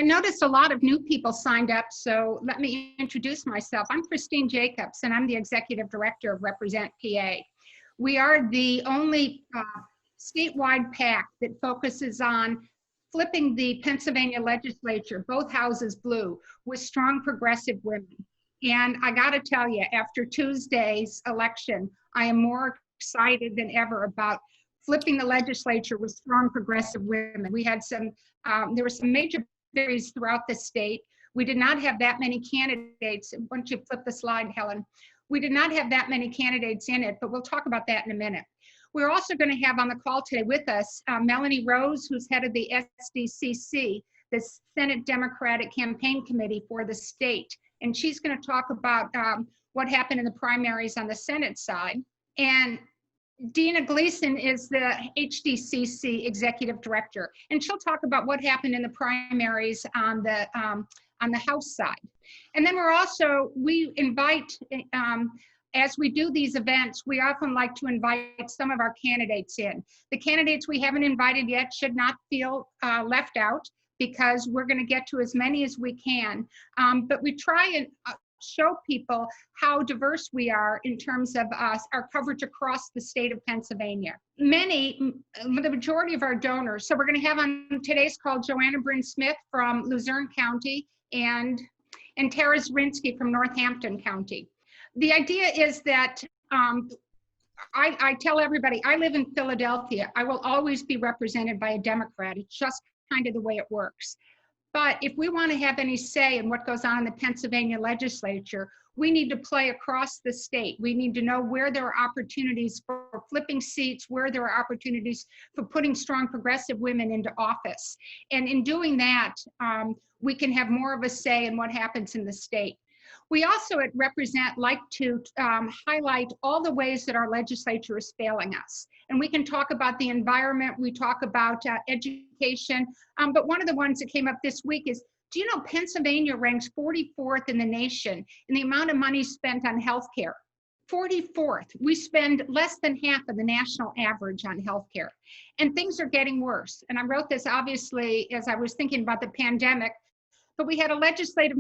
noticed a lot of new people signed up, so let me introduce myself. I'm Christine Jacobs, and I'm the Executive Director of Represent PA. We are the only statewide PAC that focuses on flipping the Pennsylvania legislature, both houses blue, with strong progressive women. And I gotta tell you, after Tuesday's election, I am more excited than ever about flipping the legislature with strong progressive women. We had some, there were some major victories throughout the state. We did not have that many candidates. Once you flip the slide, Helen, we did not have that many candidates in it, but we'll talk about that in a minute. We're also going to have on the call today with us Melanie Rose, who's head of the SDCC, the Senate Democratic Campaign Committee for the state. And she's going to talk about what happened in the primaries on the Senate side. And Dina Gleason is the HDCC Executive Director, and she'll talk about what happened in the primaries on the House side. And then we invite, as we do these events, we often like to invite some of our candidates in. The candidates we haven't invited yet should not feel left out, because we're going to get to as many as we can. But we try and show people how diverse we are in terms of our coverage across the state of Pennsylvania. The majority of our donors, so we're going to have on today's call Joanna Bryn Smith from Luzerne County and Tara Zrinsky from Northampton County. The idea is that I tell everybody, I live in Philadelphia. I will always be represented by a Democrat. It's just kind of the way it works. But if we want to have any say in what goes on in the Pennsylvania legislature, we need to play across the state. We need to know where there are opportunities for flipping seats, where there are opportunities for putting strong progressive women into office. And in doing that, we can have more of a say in what happens in the state. We also at Represent like to highlight all the ways that our legislature is failing us. And we can talk about the environment, we talk about education, but one of the ones that came up this week is, do you know Pennsylvania ranks 44th in the nation in the amount of money spent on healthcare? 44th. We spend less than half of the national average on healthcare. And things are getting worse. And I wrote this obviously as I was thinking about the pandemic, but we had a legislative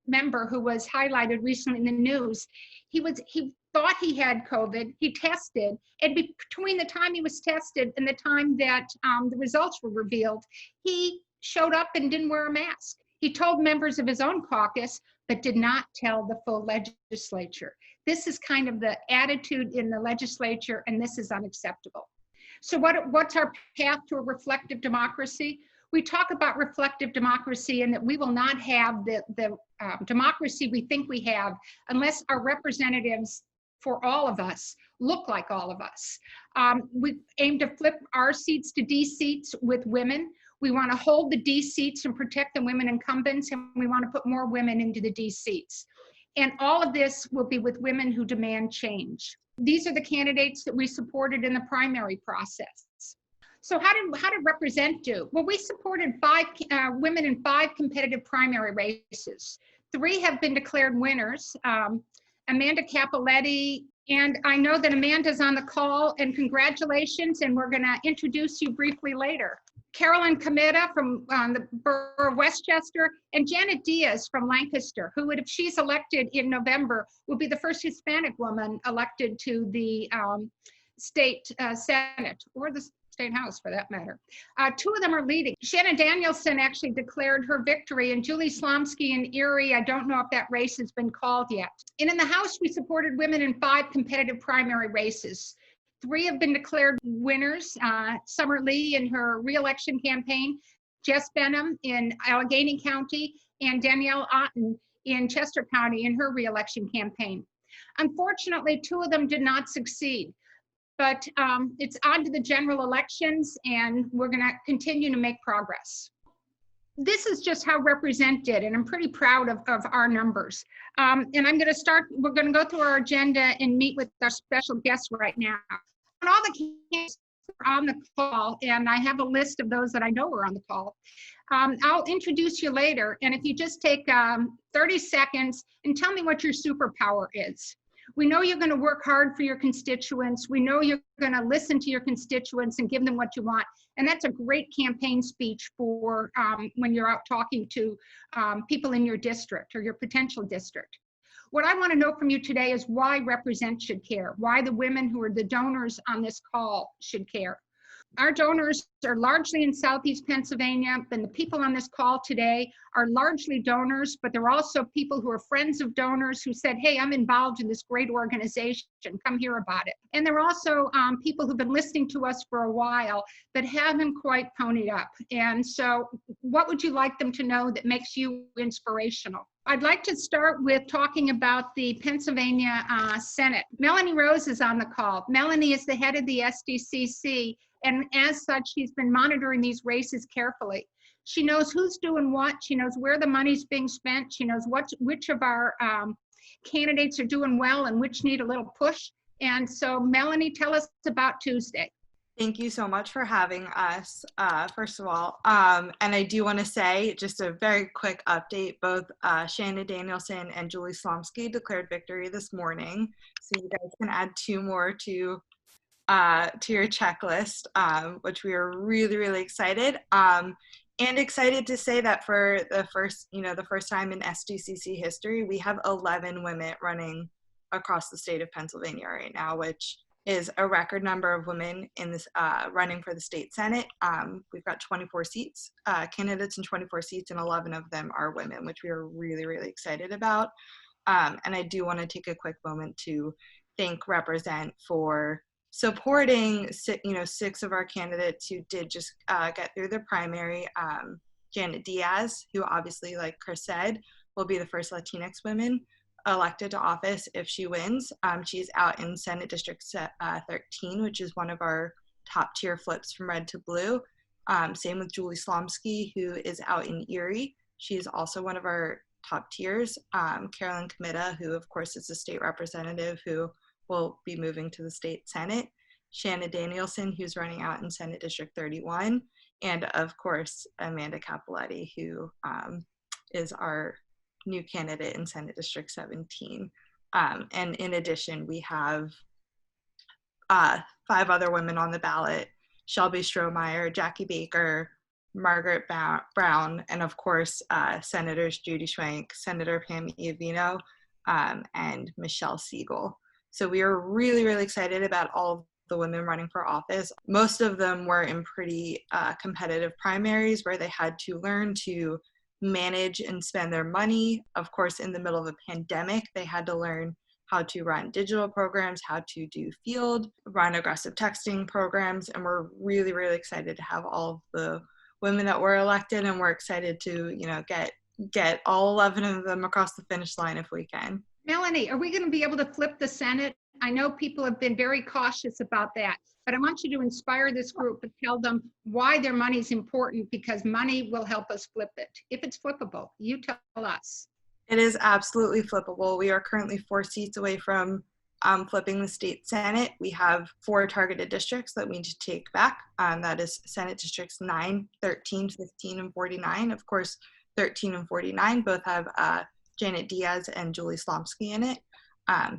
member who was highlighted recently in the news. He thought he had COVID, he tested, and between the time he was tested and the time that the results were revealed, he showed up and didn't wear a mask. He told members of his own caucus, but did not tell the full legislature. This is kind of the attitude in the legislature, and this is unacceptable. So what's our path to a reflective democracy? We talk about reflective democracy and that we will not have the democracy we think we have unless our representatives for all of us look like all of us. We aim to flip our seats to D seats with women. We want to hold the D seats and protect the women incumbents, and we want to put more women into the D seats. And all of this will be with women who demand change. These are the candidates that we supported in the primary process. So how did Represent do? Well, we supported women in 5 competitive primary races. 3 have been declared winners. Amanda Capoletti, and I know that Amanda's on the call, and congratulations, and we're gonna introduce you briefly later. Carolyn Comita from the Borough of Westchester, and Janet Diaz from Lancaster, who would, if she's elected in November, will be the first Hispanic woman elected to the state Senate, or the State House for that matter. 2 of them are leading. Shannon Danielson actually declared her victory, and Julie Slomsky in Erie, I don't know if that race has been called yet. And in the House, we supported women in 5 competitive primary races. 3 have been declared winners. Summer Lee in her re-election campaign, Jess Benham in Allegheny County, and Danielle Otten in Chester County in her re-election campaign. Unfortunately, 2 of them did not succeed. But it's on to the general elections, and we're going to continue to make progress. This is just how Represent did, and I'm pretty proud of our numbers. And I'm going to start, we're going to go through our agenda and meet with our special guests right now. And all the candidates are on the call, and I have a list of those that I know are on the call. I'll introduce you later, and if you just take 30 seconds and tell me what your superpower is. We know you're going to work hard for your constituents. We know you're going to listen to your constituents and give them what you want. And that's a great campaign speech for when you're out talking to people in your district or your potential district. What I want to know from you today is why Represent should care, why the women who are the donors on this call should care. Our donors are largely in Southeast Pennsylvania, and the people on this call today are largely donors, but they're also people who are friends of donors who said, hey, I'm involved in this great organization, come hear about it. And they're also people who've been listening to us for a while that haven't quite ponied up. And so what would you like them to know that makes you inspirational? I'd like to start with talking about the Pennsylvania Senate. Melanie Rose is on the call. Melanie is the head of the SDCC, and as such, she's been monitoring these races carefully. She knows who's doing what. She knows where the money's being spent. She knows which of our candidates are doing well and which need a little push. And so, Melanie, tell us about Tuesday. Thank you so much for having us, first of all. And I do want to say, just a very quick update, both Shanna Danielson and Julie Slomsky declared victory this morning. So you guys can add 2 more to your checklist, which we are really, really excited. And excited to say that for the first time in SDCC history, we have 11 women running across the state of Pennsylvania right now, which is a record number of women in this running for the state Senate. We've got 24 seats, candidates in 24 seats, and 11 of them are women, which we are really, really excited about. And I do want to take a quick moment to thank Represent for supporting 6 of our candidates who did just get through the primary. Janet Diaz, who obviously, like Chris said, will be the first Latinx woman elected to office if she wins. She's out in Senate District 13, which is one of our top tier flips from red to blue. Same with Julie Slomsky, who is out in Erie. She's also one of our top tiers. Carolyn Comita, who of course is a state representative who will be moving to the state Senate. Shanna Danielson, who's running out in Senate District 31. And of course, Amanda Capoletti, who is our new candidate in Senate District 17. And in addition, we have 5 other women on the ballot: Shelby Strohmeyer, Jackie Baker, Margaret Brown, and of course, Senators Judy Schwenk, Senator Pam Iovino, and Michelle Siegel. So we are really, really excited about all the women running for office. Most of them were in pretty competitive primaries where they had to learn to manage and spend their money. Of course, in the middle of a pandemic, they had to learn how to run digital programs, how to do field, run aggressive texting programs, and we're really, really excited to have all of the women that were elected, and we're excited to, get all 11 of them across the finish line if we can. Melanie, are we going to be able to flip the Senate? I know people have been very cautious about that, but I want you to inspire this group and tell them why their money is important, because money will help us flip it. If it's flippable, you tell us. It is absolutely flippable. We are currently 4 seats away from flipping the state Senate. We have 4 targeted districts that we need to take back. That is Senate Districts 9, 13, 15, and 49. Of course, 13 and 49 both have Janet Diaz and Julie Slomsky in it.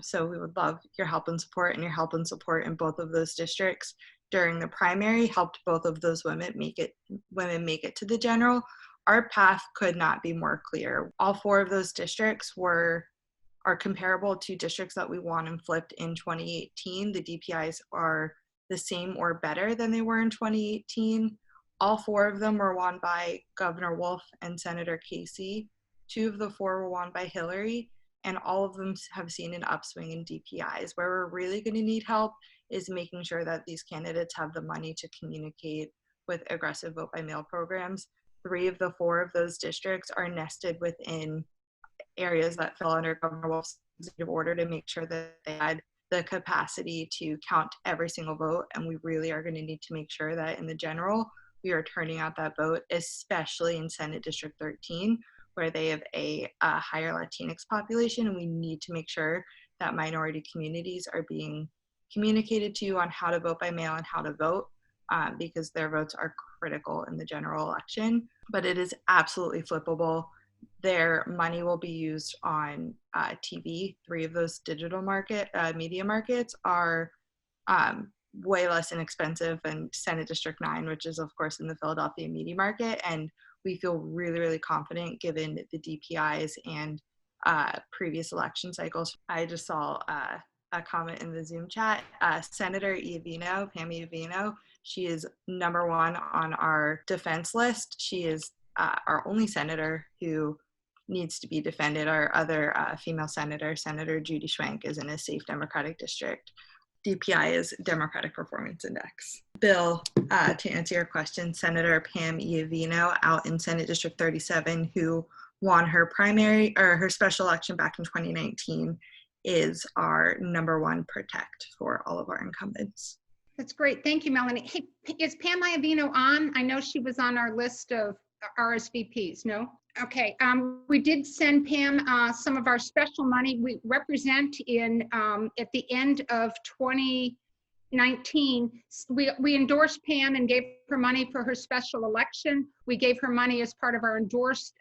So we would love your help and support, and your help and support in both of those districts during the primary helped both of those women make it to the general. Our path could not be more clear. All 4 of those districts are comparable to districts that we won and flipped in 2018. The DPIs are the same or better than they were in 2018. All 4 of them were won by Governor Wolf and Senator Casey. 2 of the 4 were won by Hillary, and all of them have seen an upswing in DPIs. Where we're really going to need help is making sure that these candidates have the money to communicate with aggressive vote by mail programs. 3 of the 4 of those districts are nested within areas that fell under Governor Wolf's executive order to make sure that they had the capacity to count every single vote, and we really are going to need to make sure that in the general, we are turning out that vote, especially in Senate District 13, where they have a higher Latinx population, and we need to make sure that minority communities are being communicated to on how to vote by mail and how to vote, because their votes are critical in the general election. But it is absolutely flippable. their money will be used on TV. 3 of those digital media markets are way less inexpensive than Senate District 9, which is of course in the Philadelphia media market. And we feel really, really confident given the DPIs and previous election cycles. I just saw a comment in the Zoom chat. Senator Pam Iovino, she is #1 on our defense list. She is our only senator who needs to be defended. Our other female senator, Senator Judy Schwenk, is in a safe Democratic district. DPI is Democratic Performance Index. Bill, to answer your question, Senator Pam Iovino out in Senate District 37, who won her primary or her special election back in 2019, is our #1 protect for all of our incumbents. That's great. Thank you, Melanie. Hey, is Pam Iovino on? I know she was on our list of RSVPs, no? Okay, we did send Pam some of our special money. We represent in, at the end of 2019, we endorsed Pam and gave her money for her special election. We gave her money as part of our endorsed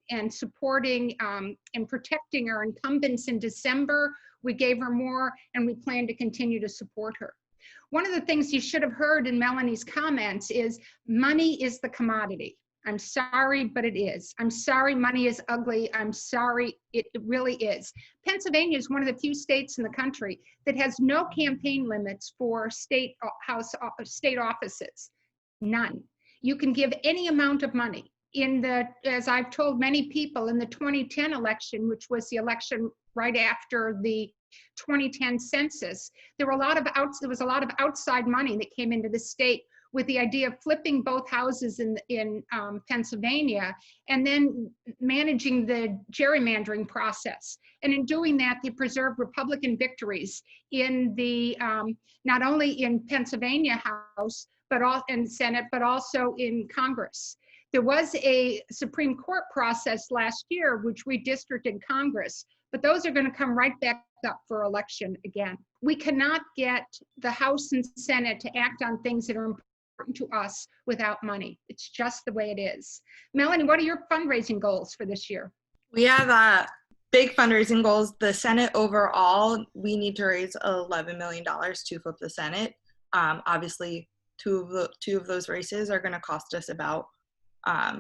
and supporting and protecting our incumbents in December. We gave her more and we plan to continue to support her. One of the things you should have heard in Melanie's comments is money is the commodity. I'm sorry, but it is. I'm sorry, money is ugly. I'm sorry, it really is. Pennsylvania is one of the few states in the country that has no campaign limits for state offices, none. You can give any amount of money. As I've told many people, in the 2010 election, which was the election right after the 2010 census, there was a lot of outside money that came into the state with the idea of flipping both houses in Pennsylvania and then managing the gerrymandering process. And in doing that, they preserved Republican victories in the, not only in Pennsylvania House, and Senate, but also in Congress. There was a Supreme Court process last year, which redistricted Congress, but those are going to come right back up for election again. We cannot get the House and Senate to act on things that are important to us without money. It's just the way it is. Melanie, what are your fundraising goals for this year? We have big fundraising goals. The Senate overall, we need to raise $11 million to flip the Senate. Obviously, two of those races are going to cost us about,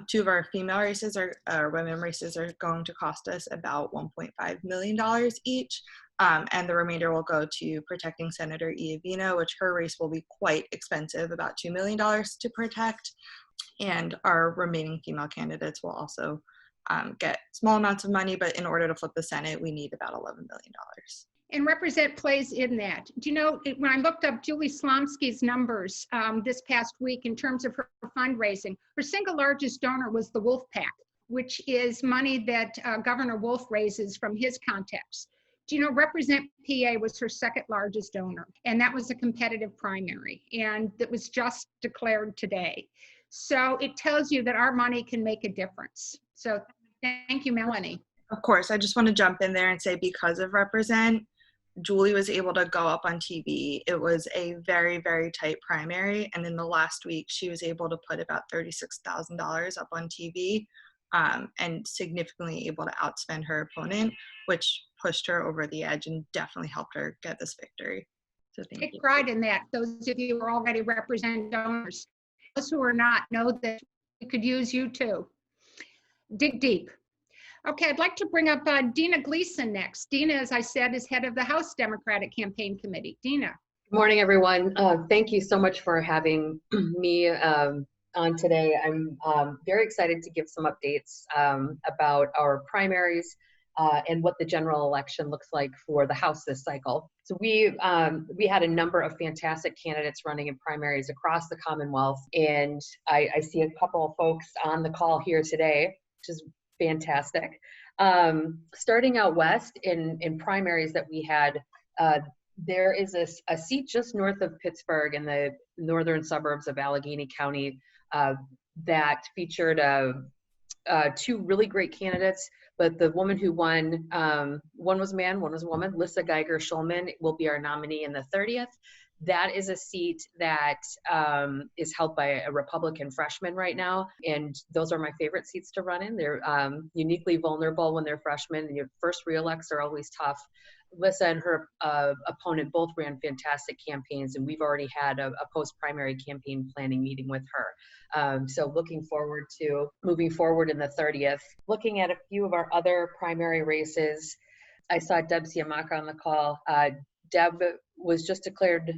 2 of our female races or women races are going to cost us about $1.5 million each. And the remainder will go to protecting Senator Iovino, which her race will be quite expensive, about $2 million to protect. And our remaining female candidates will also get small amounts of money, but in order to flip the Senate, we need about $11 million. And Represent plays in that. Do you know, when I looked up Julie Slomsky's numbers this past week in terms of her fundraising, her single largest donor was the Wolf PAC, which is money that Governor Wolf raises from his contacts. Do you know, Represent PA was her second largest donor, and that was a competitive primary, and that was just declared today. So it tells you that our money can make a difference. So thank you, Melanie. Of course, I just want to jump in there and say, because of Represent, Julie was able to go up on TV. It was a very, very tight primary, and in the last week, she was able to put about $36,000 up on TV, and significantly able to outspend her opponent, which pushed her over the edge and definitely helped her get this victory. So thank you. Take pride in that. Those of you who are already Represent donors, those who are not, know that we could use you too. Dig deep. Okay, I'd like to bring up Dina Gleason next. Dina, as I said, is head of the House Democratic Campaign Committee. Dina. Good morning, everyone. Thank you so much for having me on today. I'm very excited to give some updates about our primaries and what the general election looks like for the House this cycle. So we had a number of fantastic candidates running in primaries across the Commonwealth, and I see a couple of folks on the call here today, which is fantastic. Starting out west in primaries that we had, there is a seat just north of Pittsburgh in the northern suburbs of Allegheny County that featured 2 really great candidates, but the woman who won, one was a man, one was a woman. Lissa Geiger Schulman will be our nominee in the 30th. That is a seat that is held by a Republican freshman right now. And those are my favorite seats to run in. They're uniquely vulnerable when they're freshmen. And your first re-elects are always tough. Lissa and her opponent both ran fantastic campaigns, and we've already had a post-primary campaign planning meeting with her. So looking forward to moving forward in the 30th. Looking at a few of our other primary races, I saw Deb Siamaka on the call. Deb was just declared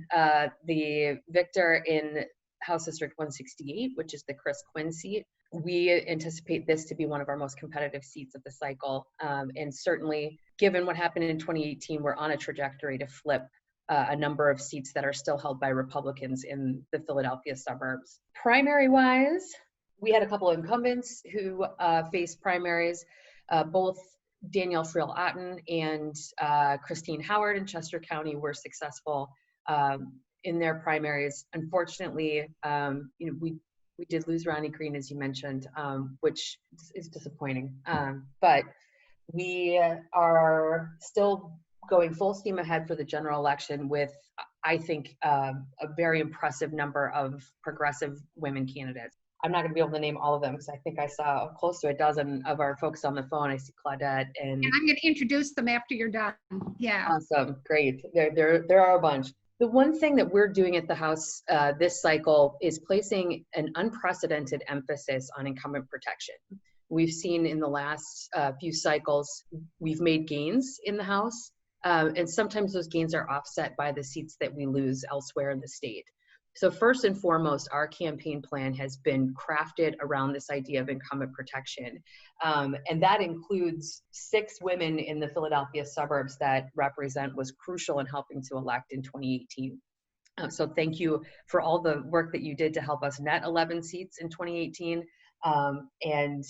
the victor in House District 168, which is the Chris Quinn seat. We anticipate this to be one of our most competitive seats of the cycle. And certainly, given what happened in 2018, we're on a trajectory to flip a number of seats that are still held by Republicans in the Philadelphia suburbs. Primary-wise, we had a couple of incumbents who faced primaries, both Danielle Friel-Otten and Christine Howard in Chester County were successful in their primaries. Unfortunately, we did lose Ronnie Green, as you mentioned, which is disappointing. But we are still going full steam ahead for the general election with, I think, a very impressive number of progressive women candidates. I'm not going to be able to name all of them because I think I saw close to a dozen of our folks on the phone. I see Claudette and I'm going to introduce them after you're done. Yeah. Awesome, great. There are a bunch. The one thing that we're doing at the House this cycle is placing an unprecedented emphasis on incumbent protection. We've seen in the last few cycles, we've made gains in the House, and sometimes those gains are offset by the seats that we lose elsewhere in the state. So first and foremost, our campaign plan has been crafted around this idea of incumbent protection. And that includes 6 women in the Philadelphia suburbs that Represent was crucial in helping to elect in 2018. So thank you for all the work that you did to help us net 11 seats in 2018. And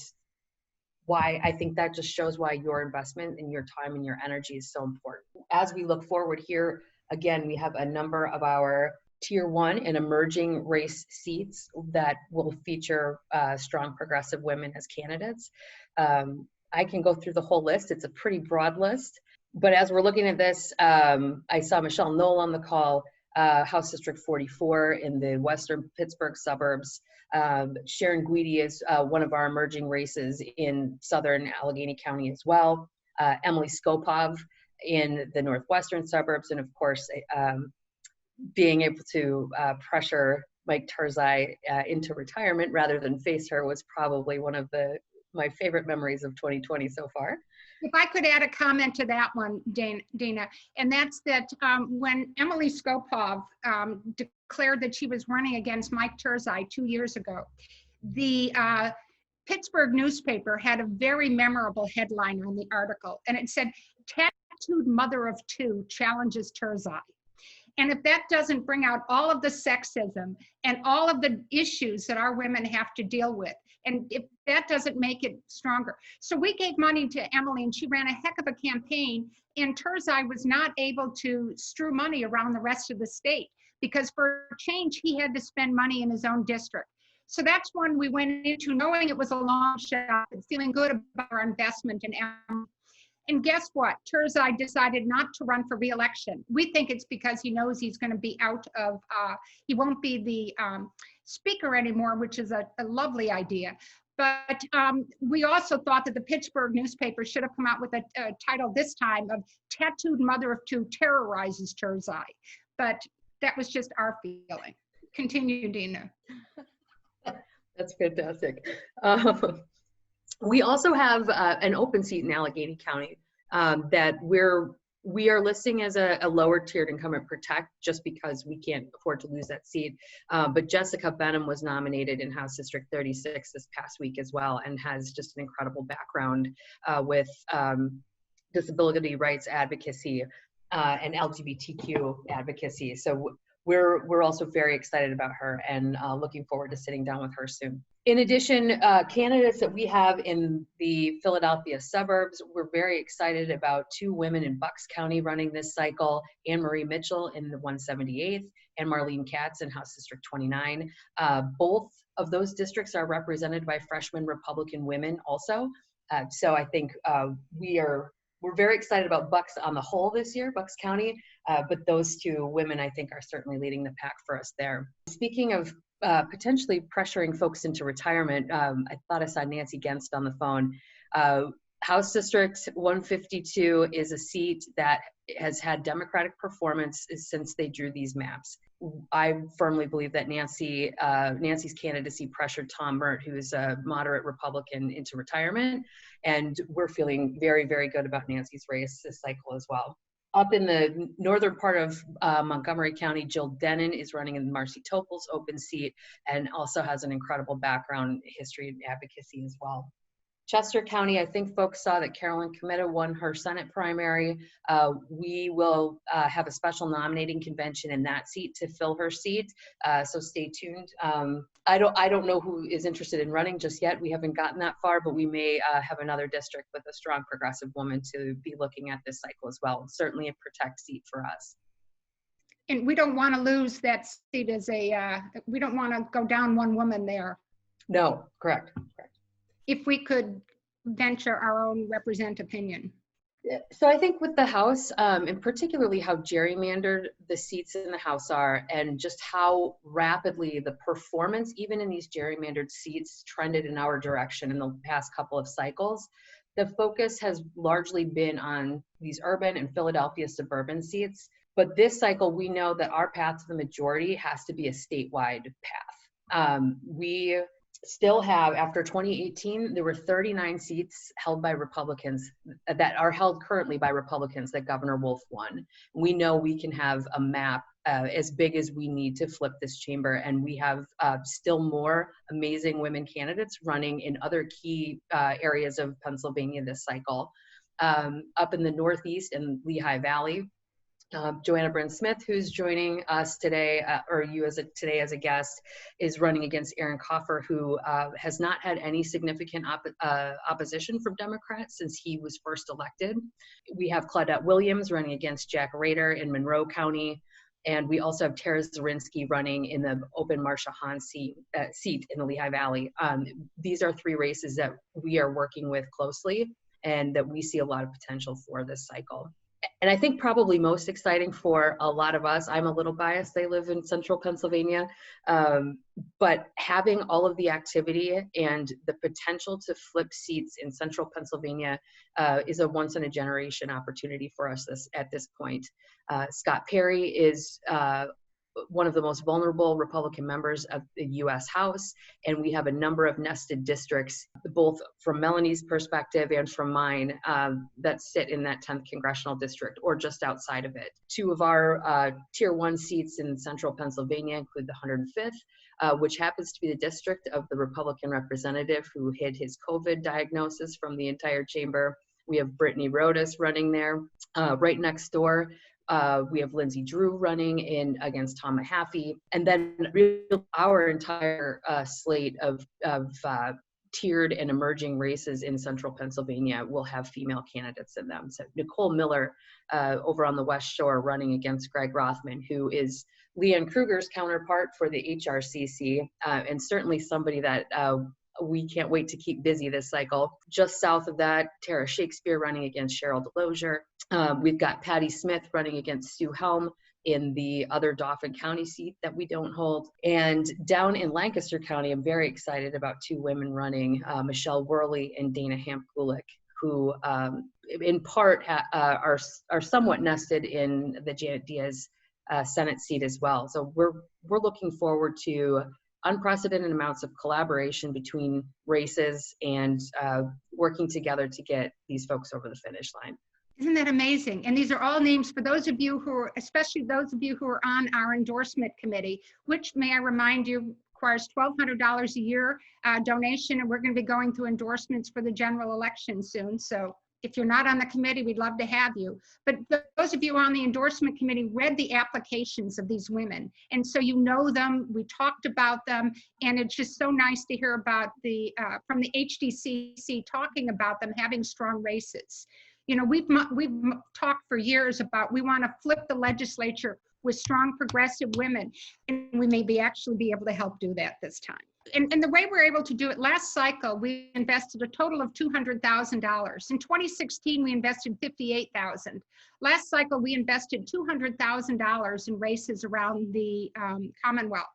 why I think that just shows why your investment and your time and your energy is so important. As we look forward here, again, we have a number of our Tier 1 and emerging race seats that will feature strong progressive women as candidates. I can go through the whole list. It's a pretty broad list. But as we're looking at this, I saw Michelle Knoll on the call, House District 44 in the Western Pittsburgh suburbs. Sharon Guidi is one of our emerging races in Southern Allegheny County as well. Emily Skopov in the Northwestern suburbs. And of course, being able to pressure Mike Turzai into retirement rather than face her was probably one of my favorite memories of 2020 so far. If I could add a comment to that one, Dana, and that's that when Emily Skopov declared that she was running against Mike Turzai 2 years ago, the Pittsburgh newspaper had a very memorable headline on the article, and it said, "Tattooed mother of 2 challenges Turzai." And if that doesn't bring out all of the sexism and all of the issues that our women have to deal with, and if that doesn't make it stronger. So we gave money to Emily and she ran a heck of a campaign, and Turzai was not able to strew money around the rest of the state because for change, he had to spend money in his own district. So that's one we went into knowing it was a long shot, but feeling good about our investment in Emily. And guess what? Turzai decided not to run for re-election. We think it's because he knows he's going to be out of, he won't be the speaker anymore, which is a lovely idea. But we also thought that the Pittsburgh newspaper should have come out with a title this time of "Tattooed Mother of 2 Terrorizes Turzai." But that was just our feeling. Continue, Dina. That's fantastic. We also have an open seat in Allegheny County that we are listing as a lower tiered incumbent protect just because we can't afford to lose that seat. But Jessica Benham was nominated in House District 36 this past week as well and has just an incredible background with disability rights advocacy and LGBTQ advocacy. So we're also very excited about her and looking forward to sitting down with her soon. In addition, candidates that we have in the Philadelphia suburbs, we're very excited about 2 women in Bucks County running this cycle, Anne Marie Mitchell in the 178th and Marlene Katz in House District 29. Both of those districts are represented by freshman Republican women also. So I think we're very excited about Bucks on the whole this year, Bucks County, But those two women, I think, are certainly leading the pack for us there. Speaking of potentially pressuring folks into retirement, I thought I saw Nancy Genst on the phone. House District 152 is a seat that has had Democratic performance since they drew these maps. I firmly believe that Nancy's candidacy pressured Tom Mert, who is a moderate Republican, into retirement. And we're feeling very, very good about Nancy's race this cycle as well. Up in the northern part of Montgomery County, Jill Denon is running in Marcy Topol's open seat and also has an incredible background history in advocacy as well. Chester County, I think folks saw that Carolyn Cometa won her Senate primary. We will have a special nominating convention in that seat to fill her seat, so stay tuned. I don't know who is interested in running just yet. We haven't gotten that far, but we may have another district with a strong progressive woman to be looking at this cycle as well. Certainly a protect seat for us. And we don't want to lose that seat as we don't want to go down one woman there. No, correct. If we could venture our own represent opinion. So I think with the House, and particularly how gerrymandered the seats in the House are, and just how rapidly the performance, even in these gerrymandered seats, trended in our direction in the past couple of cycles, the focus has largely been on these urban and Philadelphia suburban seats. But this cycle, we know that our path to the majority has to be a statewide path. We still have, after 2018, there were 39 seats held by Republicans that are held currently by Republicans that Governor Wolf won. We know we can have a map as big as we need to flip this chamber, and we have still more amazing women candidates running in other key areas of Pennsylvania this cycle. Up in the Northeast and Lehigh Valley, Joanna Bryn Smith, who's joining us today, or you today as a guest, is running against Aaron Koffer, who has not had any significant opposition from Democrats since he was first elected. We have Claudette Williams running against Jack Rader in Monroe County. And we also have Tara Zarinsky running in the open Marsha Hahn seat in the Lehigh Valley. These are three races that we are working with closely and that we see a lot of potential for this cycle. And I think probably most exciting for a lot of us, I'm a little biased, I live in central Pennsylvania, but having all of the activity and the potential to flip seats in central Pennsylvania is a once in a generation opportunity for us at this point. Scott Perry is one of the most vulnerable Republican members of the U.S. House, and we have a number of nested districts, both from Melanie's perspective and from mine, that sit in that 10th congressional district or just outside of it. Two of our Tier 1 seats in central Pennsylvania include the 105th, which happens to be the district of the Republican representative who hid his COVID diagnosis from the entire chamber. We have Brittany Rodas running there. Right next door, we have Lindsay Drew running in against Tom Mahaffey, and then our entire slate of tiered and emerging races in central Pennsylvania will have female candidates in them. So Nicole Miller over on the West Shore running against Greg Rothman, who is Leanne Kruger's counterpart for the HRCC, and certainly somebody that we can't wait to keep busy this cycle. Just south of that, Tara Shakespeare running against Cheryl DeLozier. We've got Patty Smith running against Sue Helm in the other Dauphin County seat that we don't hold. And down in Lancaster County, I'm very excited about two women running, Michelle Worley and Dana Hamp-Gulick, who in part are somewhat nested in the Janet Diaz Senate seat as well. So we're looking forward to unprecedented amounts of collaboration between races and working together to get these folks over the finish line. Isn't that amazing? And these are all names for those of you who are, especially those of you who are on our endorsement committee, which, may I remind you, requires $1,200 a year donation, and we're going to be going through endorsements for the general election soon. So if you're not on the committee, we'd love to have you. But those of you on the endorsement committee read the applications of these women. And so you know them, we talked about them, and it's just so nice to hear about from the HDCC talking about them having strong races. You know, we've talked for years about we want to flip the legislature with strong progressive women, and we may actually be able to help do that this time. and the way we're able to do it, last cycle, we invested a total of $200,000. In 2016, we invested $58,000. Last cycle, we invested $200,000 in races around the Commonwealth.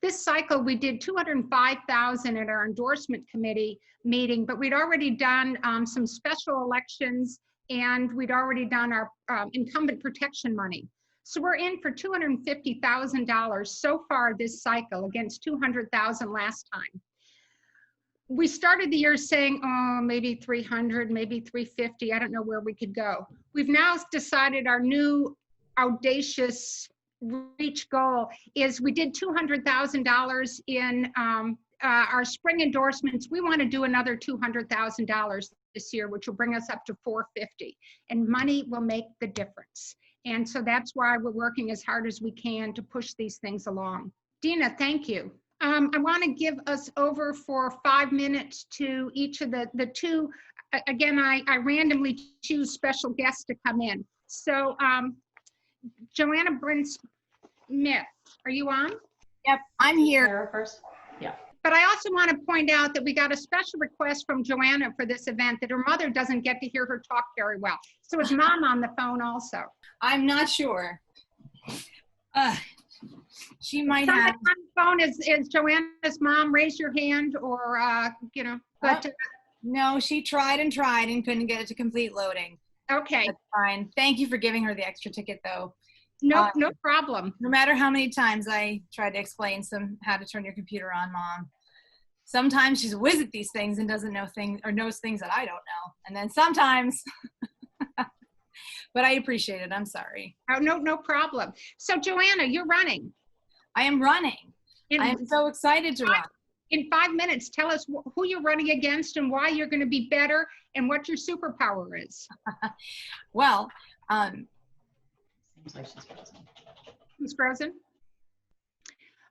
This cycle, we did $205,000 at our endorsement committee meeting, but we'd already done some special elections, and we'd already done our incumbent protection money. So we're in for $250,000 so far this cycle against $200,000 last time. We started the year saying, oh, maybe 300, maybe 350. I don't know where we could go. We've now decided our new audacious reach goal is we did $200,000 in our spring endorsements. We want to do another $200,000 this year, which will bring us up to 450. And money will make the difference. And so that's why we're working as hard as we can to push these things along. Dina, thank you. I want to give us over for 5 minutes to each of the two. Again, I randomly choose special guests to come in. So Joanna Bryn-Smith, are you on? Yep, I'm here. Sarah first. Yeah. But I also want to point out that we got a special request from Joanna for this event that her mother doesn't get to hear her talk very well. So is Mom on the phone also? I'm not sure. She might Somebody have. on the phone is Joanna's mom. Raise your hand, or you know. But No, she tried and couldn't get it to complete loading. okay, That's fine. Thank you for giving her the extra ticket, though. no problem. No matter how many times I tried to explain how to turn your computer on, Mom. Sometimes she's a whiz at these things and doesn't know things or knows things that I don't know. And then sometimes, but I appreciate it. I'm sorry. Oh, no problem. So Joanna, you're running. I am running. In, I am so excited to run. in 5 minutes, tell us who you're running against and why you're going to be better and what your superpower is. Well, Seems like she's frozen. Who's frozen?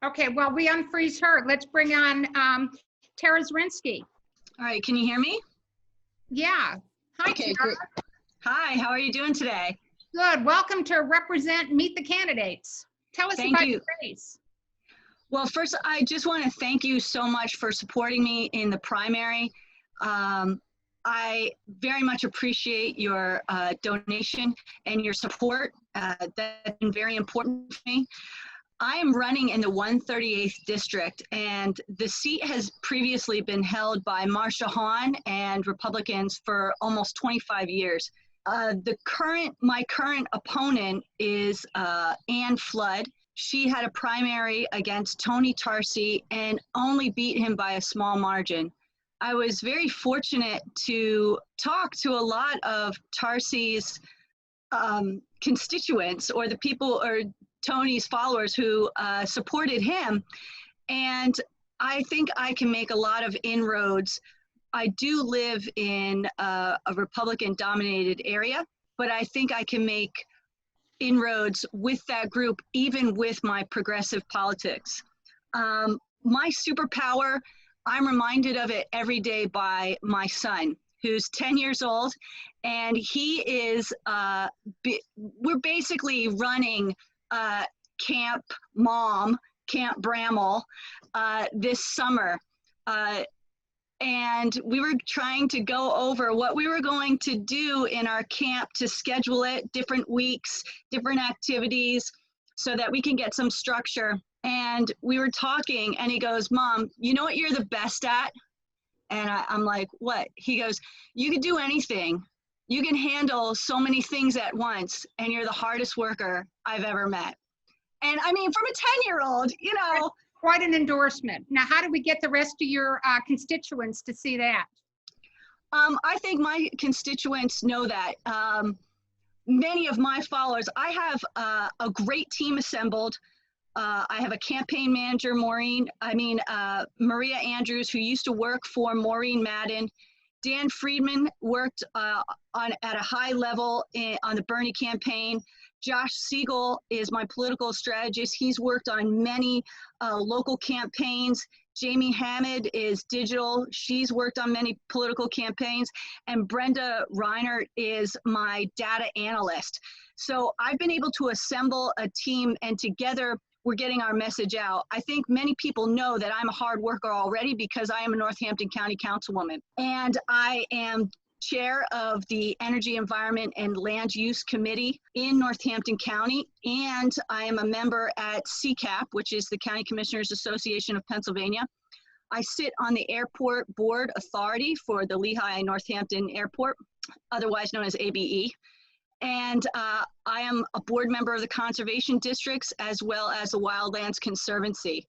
Okay, well, we unfreeze her. Let's bring on Tara Zrinsky. All right, can you hear me? Yeah. Hi, Okay, Tara. great. Hi, how are you doing today? Good. Welcome to Meet the Candidates. Tell us Thank about you. your race. Well, first, I just want to thank you so much for supporting me in the primary. I very much appreciate your donation and your support. That's been very important for me. I am running in the 138th district, and the seat has previously been held by Marsha Hahn and Republicans for almost 25 years. My current opponent is Ann Flood. She had a primary against Tony Tarsi and only beat him by a small margin. I was very fortunate to talk to a lot of Tarsi's constituents, or the people, or Tony's followers who supported him. And I think I can make a lot of inroads. I do live in a Republican-dominated area, but I think I can make inroads with that group, even with my progressive politics. My superpower, I'm reminded of it every day by my son, who's 10 years old, and he is, we're basically running Camp Mom, Camp Bramall this summer. And we were trying to go over what we were going to do in our camp to schedule it, different weeks, different activities, so that we can get some structure. And we were talking, and he goes, "Mom, you know what you're the best at?" And I'm like, "What?" He goes, "You can do anything. You can handle so many things at once, and you're the hardest worker I've ever met." And I mean, from a 10-year-old, you know. Quite an endorsement. Now, how do we get the rest of your constituents to see that? I think my constituents know that. Many of my followers, I have a great team assembled. I have a campaign manager, Maria Andrews, who used to work for Maureen Madden. Dan Friedman worked at a high level on the Bernie campaign. Josh Siegel is my political strategist. He's worked on many local campaigns. Jamie Hammond is digital. She's worked on many political campaigns. And Brenda Reiner is my data analyst. So I've been able to assemble a team, and together we're getting our message out. I think many people know that I'm a hard worker already because I am a Northampton County Councilwoman, and I am chair of the Energy, Environment, and Land Use Committee in Northampton County, and I am a member at CCAP, which is the County Commissioners Association of Pennsylvania. I sit on the Airport Board Authority for the Lehigh Northampton Airport, otherwise known as ABE. And I am a board member of the conservation districts as well as the Wildlands Conservancy.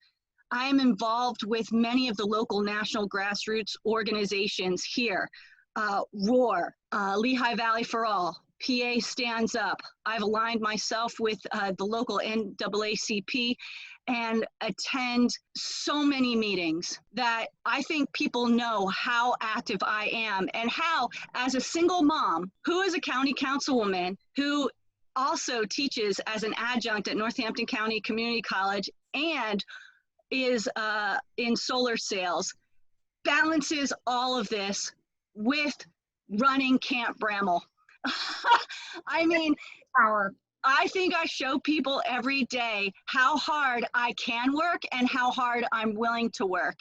I am involved with many of the local national grassroots organizations here. ROAR, Lehigh Valley for All, PA Stands Up. I've aligned myself with the local NAACP and attend so many meetings that I think people know how active I am, and how, as a single mom who is a county councilwoman who also teaches as an adjunct at Northampton County Community College and is in solar sales, balances all of this with running Camp Bramall. I mean, I think I show people every day how hard I can work and how hard I'm willing to work.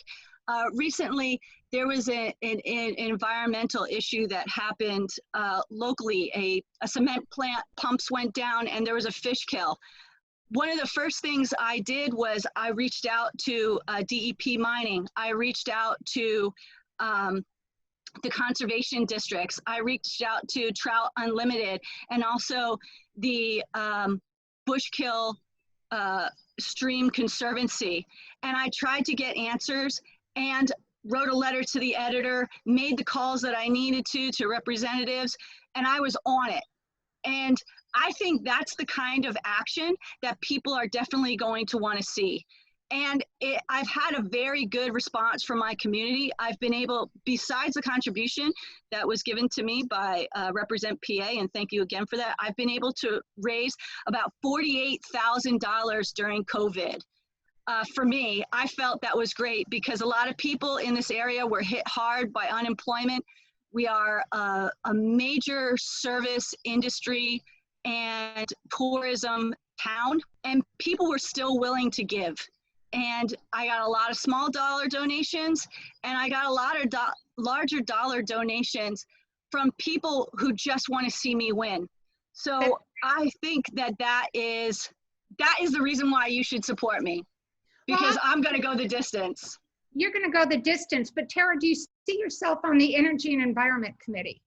Recently, there was an environmental issue that happened locally. A cement plant pumps went down and there was a fish kill. One of the first things I did was I reached out to DEP Mining. I reached out to the conservation districts. I reached out to Trout Unlimited and also the Bushkill Stream Conservancy. And I tried to get answers and wrote a letter to the editor, made the calls that I needed to representatives, and I was on it. And I think that's the kind of action that people are definitely going to want to see. And I've had a very good response from my community. I've been able, besides the contribution that was given to me by Represent PA, and thank you again for that, I've been able to raise about $48,000 during COVID. For me, I felt that was great because a lot of people in this area were hit hard by unemployment. We are a major service industry and tourism town, and people were still willing to give. And I got a lot of small dollar donations, and I got a lot of larger dollar donations from people who just want to see me win. So I think that is the reason why you should support me, because I'm going to go the distance. You're going to go the distance, but Tara, do you see yourself on the Energy and Environment Committee?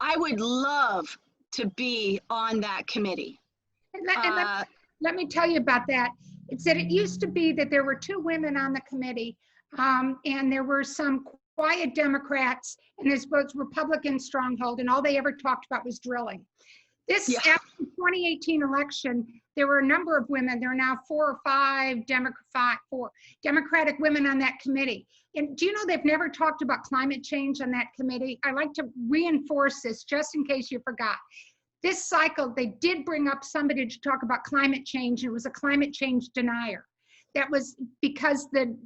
I would love to be on that committee. Let me tell you about that. It said it used to be that there were 2 women on the committee, and there were some quiet Democrats, and this was Republican stronghold, and all they ever talked about was drilling. After the 2018 election, there were a number of women. There are now 4 or 5 Democratic women on that committee. And do you know they've never talked about climate change on that committee? I like to reinforce this just in case you forgot. This cycle, they did bring up somebody to talk about climate change. It was a climate change denier. That was because the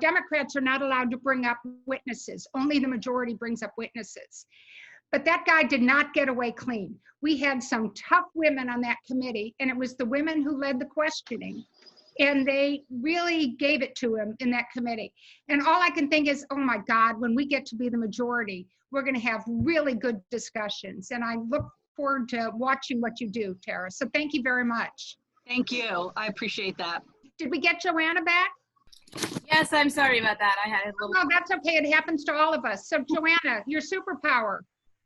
Democrats are not allowed to bring up witnesses. Only the majority brings up witnesses. But that guy did not get away clean. We had some tough women on that committee, and it was the women who led the questioning. And they really gave it to him in that committee. And all I can think is, oh my God, when we get to be the majority, we're going to have really good discussions. And I look forward to watching what you do, Tara. So thank you very much. Thank you. I appreciate that. Did we get Joanna back? Yes, I'm sorry about that. I had a little. No, that's okay. It happens to all of us. So Joanna, your superpower.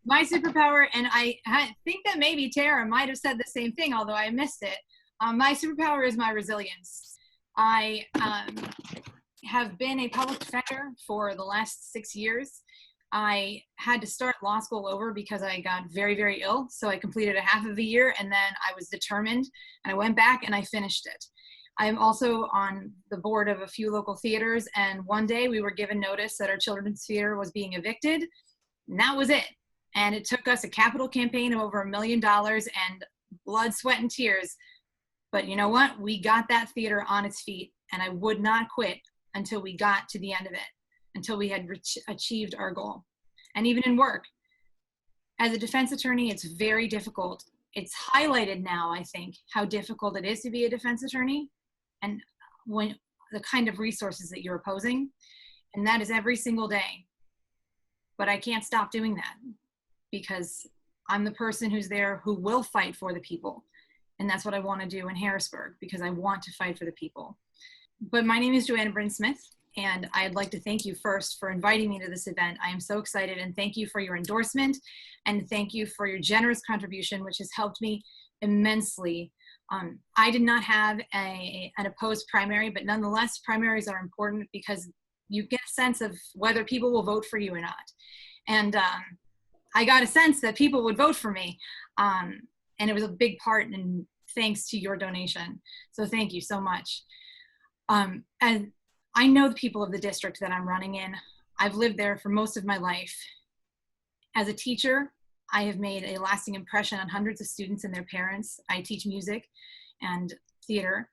My superpower, and I think that maybe Tara might have said the same thing, although I missed it. My superpower is my resilience. I have been a public defender for the last 6 years. I had to start law school over because I got very, very ill. So I completed a half of a year, and then I was determined, and I went back and I finished it. I am also on the board of a few local theaters, and one day we were given notice that our children's theater was being evicted, and that was it. And it took us a capital campaign of over $1 million and blood, sweat, and tears. But you know what? We got that theater on its feet, and I would not quit until we got to the end of it, until we had achieved our goal. And even in work, as a defense attorney, it's very difficult. It's highlighted now, I think, how difficult it is to be a defense attorney. and when the kind of resources that you're opposing, and that is every single day. But I can't stop doing that because I'm the person who's there who will fight for the people. And that's what I want to do in Harrisburg, because I want to fight for the people. But my name is Joanna Bryn Smith, and I'd like to thank you first for inviting me to this event. I am so excited, and thank you for your endorsement, and thank you for your generous contribution, which has helped me immensely. I did not have an opposed primary, but nonetheless, primaries are important because you get a sense of whether people will vote for you or not. And I got a sense that people would vote for me. And it was a big part, and thanks to your donation. So thank you so much. And I know the people of the district that I'm running in. I've lived there for most of my life. As a teacher, I have made a lasting impression on hundreds of students and their parents. I teach music and theater.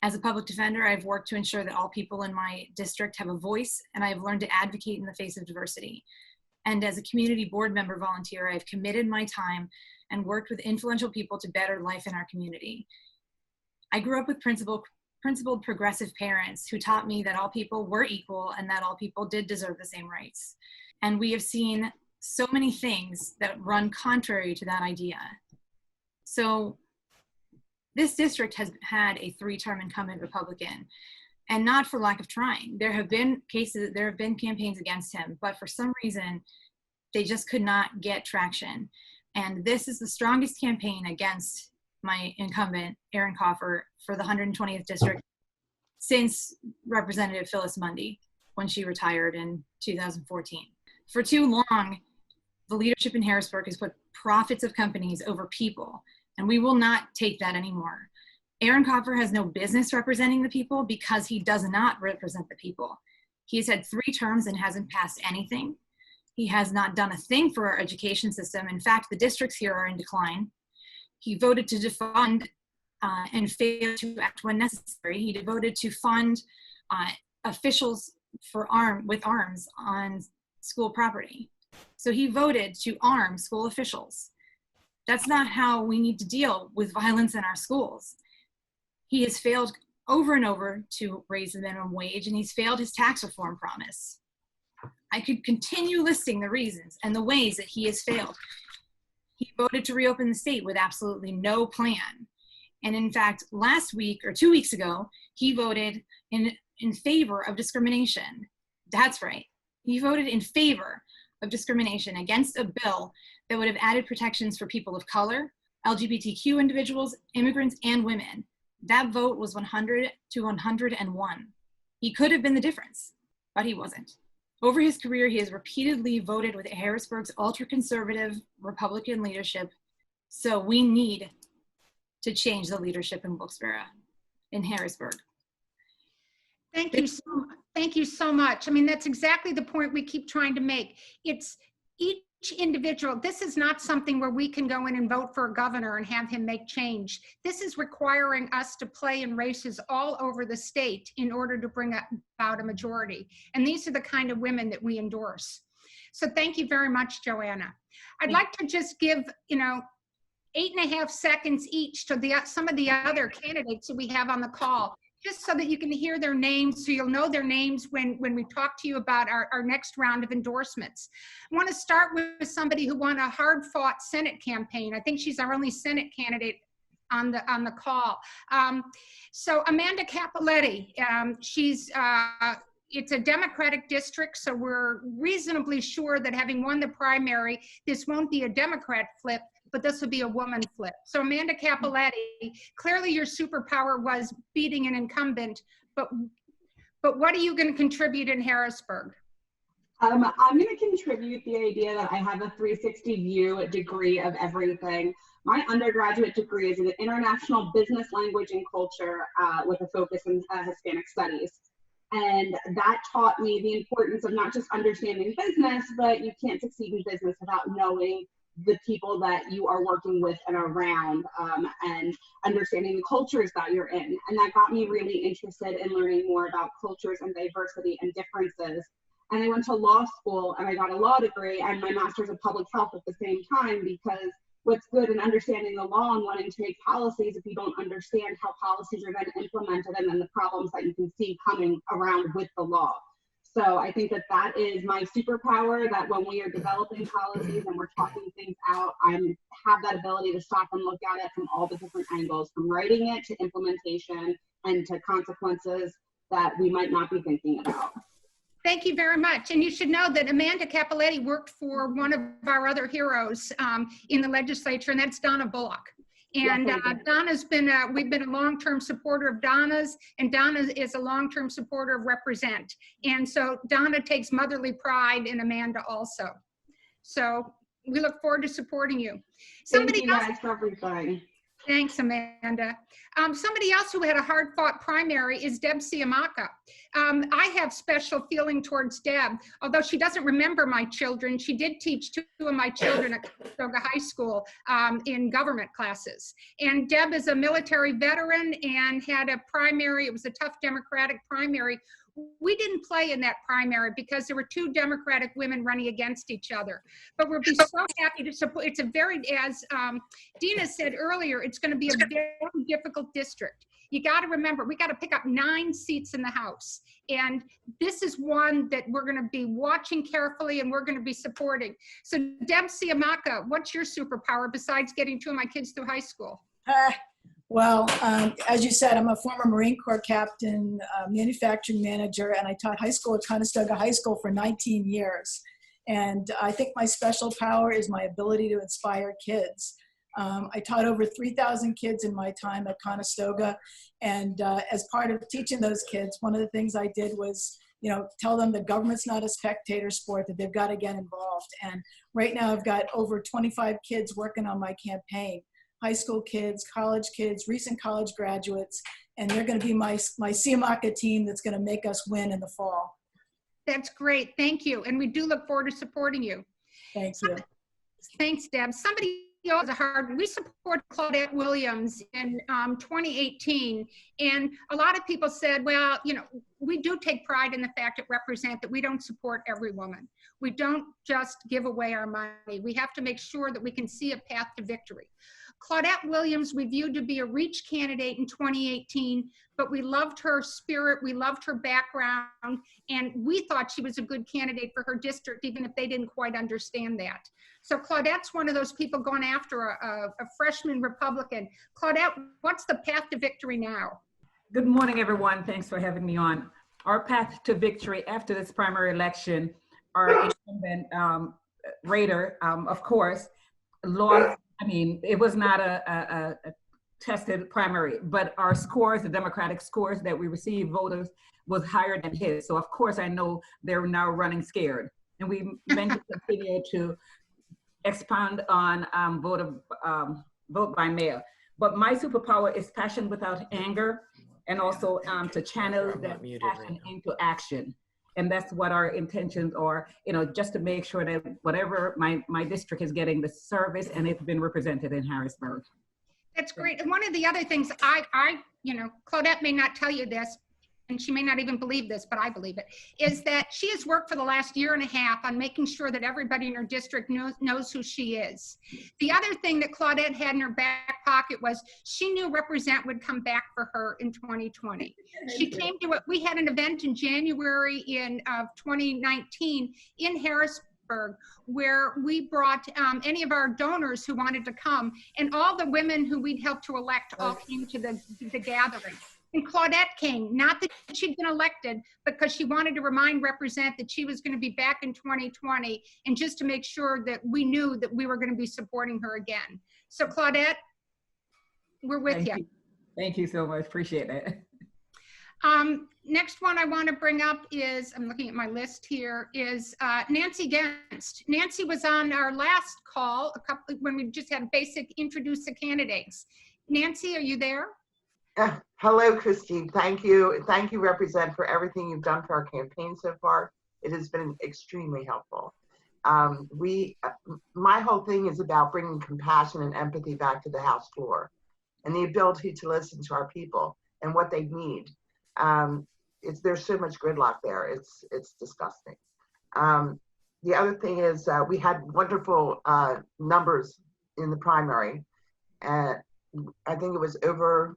As a public defender, I've worked to ensure that all people in my district have a voice, and I've learned to advocate in the face of diversity. And as a community board member volunteer, I've committed my time and worked with influential people to better life in our community. I grew up with principled progressive parents who taught me that all people were equal and that all people did deserve the same rights. And we have seen so many things that run contrary to that idea. So this district has had a 3-term incumbent Republican, and not for lack of trying. There have been campaigns against him, but for some reason, they just could not get traction. And this is the strongest campaign against my incumbent, Aaron Coffer, for the 120th district since Representative Phyllis Mundy, when she retired in 2014. For too long, the leadership in Harrisburg has put profits of companies over people, and we will not take that anymore. Aaron Coffer has no business representing the people because he does not represent the people. He's had 3 terms and hasn't passed anything. He has not done a thing for our education system. In fact, the districts here are in decline. He voted to defund and failed to act when necessary. He voted to fund officials with arms on school property. So he voted to arm school officials. That's not how we need to deal with violence in our schools. He has failed over and over to raise the minimum wage, and he's failed his tax reform promise. I could continue listing the reasons and the ways that he has failed. He voted to reopen the state with absolutely no plan. And in fact, last week or 2 weeks ago, he voted in favor of discrimination. That's right. He voted in favor of discrimination against a bill that would have added protections for people of color, LGBTQ individuals, immigrants, and women. That vote was 100 to 101. He could have been the difference, but he wasn't. Over his career, he has repeatedly voted with Harrisburg's ultra-conservative Republican leadership. So we need to change the leadership in Wilkes-Barre, in Harrisburg. Thank you so much. I mean, that's exactly the point we keep trying to make. It's each individual. This is not something where we can go in and vote for a governor and have him make change. This is requiring us to play in races all over the state in order to bring about a majority. And these are the kind of women that we endorse. So thank you very much, Joanna. I'd like to just give, 8.5 seconds each to some of the other candidates that we have on the call, just so that you can hear their names, so you'll know their names when we talk to you about our next round of endorsements. I want to start with somebody who won a hard-fought Senate campaign. I think she's our only Senate candidate on the call. So Amanda Capoletti, it's a Democratic district, so we're reasonably sure that having won the primary, this won't be a Democrat flip, but this will be a woman flip. So Amanda Capoletti, clearly your superpower was beating an incumbent, but what are you going to contribute in Harrisburg? I'm going to contribute the idea that I have a 360 view degree of everything. My undergraduate degree is in international business, language, and culture with a focus in Hispanic studies. And that taught me the importance of not just understanding business, but you can't succeed in business without knowing the people that you are working with and around, and understanding the cultures that you're in. And that got me really interested in learning more about cultures and diversity and differences. And I went to law school and I got a law degree and my master's of public health at the same time, because what's good in understanding the law and wanting to make policies if you don't understand how policies are then implemented and then the problems that you can see coming around with the law. So I think that that is my superpower, that when we are developing policies and we're talking things out, I have that ability to stop and look at it from all the different angles, from writing it to implementation and to consequences that we might not be thinking about. Thank you very much. And you should know that Amanda Capoletti worked for one of our other heroes in the legislature, and that's Donna Bullock. And Donna's been, we've been a long-term supporter of Donna's, and Donna is a long-term supporter of Represent. And so Donna takes motherly pride in Amanda also. So we look forward to supporting you. Thank you guys for everything. Thanks, Amanda. Somebody else who had a hard-fought primary is Deb Siamaka. I have special feeling towards Deb, although she doesn't remember my children. She did teach 2 of my children at Conestoga High School in government classes. And Deb is a military veteran and had a primary. It was a tough Democratic primary. We didn't play in that primary because there were 2 Democratic women running against each other. But we'll be so happy to support. It's a very, as Dina said earlier, it's going to be a very difficult district. You got to remember, we got to pick up 9 seats in the House. And this is one that we're going to be watching carefully and we're going to be supporting. So Deb Siamaka, what's your superpower besides getting 2 of my kids through high school? Well, as you said, I'm a former Marine Corps captain, manufacturing manager, and I taught high school at Conestoga High School for 19 years. And I think my special power is my ability to inspire kids. I taught over 3,000 kids in my time at Conestoga. And as part of teaching those kids, one of the things I did was, tell them the government's not a spectator sport, that they've got to get involved. And right now I've got over 25 kids working on my campaign. High school kids, college kids, recent college graduates, and they're going to be my Siamaka team that's going to make us win in the fall. That's great. Thank you. And we do look forward to supporting you. Thank you. Thanks, Deb. Somebody else, we support Claudette Williams in 2018. And a lot of people said, well, we do take pride in the fact at Represent that we don't support every woman. We don't just give away our money. We have to make sure that we can see a path to victory. Claudette Williams, we viewed to be a reach candidate in 2018, but we loved her spirit, we loved her background, and we thought she was a good candidate for her district, even if they didn't quite understand that. So Claudette's one of those people going after a freshman Republican. Claudette, what's the path to victory now? Good morning, everyone. Thanks for having me on. Our path to victory after this primary election, our incumbent Raider, of course, lost. I mean, it was not a tested primary, but our scores, the Democratic scores that we received voters, was higher than his. So of course I know they're now running scared. And we meant to continue to expand on vote by mail. But my superpower is passion without anger, and also to channel that passion into action. And that's what our intentions are, just to make sure that whatever my district is getting the service and it's been represented in Harrisburg. That's great. And one of the other things Claudette may not tell you this, and she may not even believe this, but I believe it, is that she has worked for the last 1.5 years on making sure that everybody in her district knows who she is. The other thing that Claudette had in her back pocket was she knew Represent would come back for her in 2020. She came to it. We had an event in January of 2019 in Harrisburg where we brought any of our donors who wanted to come, and all the women who we'd helped to elect all came to the gathering. And Claudette came, not that she'd been elected, because she wanted to remind Represent that she was going to be back in 2020, and just to make sure that we knew that we were going to be supporting her again. So Claudette, we're with you. Thank you so much. Appreciate it. Next one I want to bring up is, I'm looking at my list here, is Nancy Genst. Nancy was on our last call when we just had basic introduce the candidates. Nancy, are you there? Hello, Christine. Thank you. Thank you, Represent, for everything you've done for our campaign so far. It has been extremely helpful. My whole thing is about bringing compassion and empathy back to the House floor, and the ability to listen to our people and what they need. There's so much gridlock there. It's disgusting. The other thing is we had wonderful numbers in the primary. And I think it was over,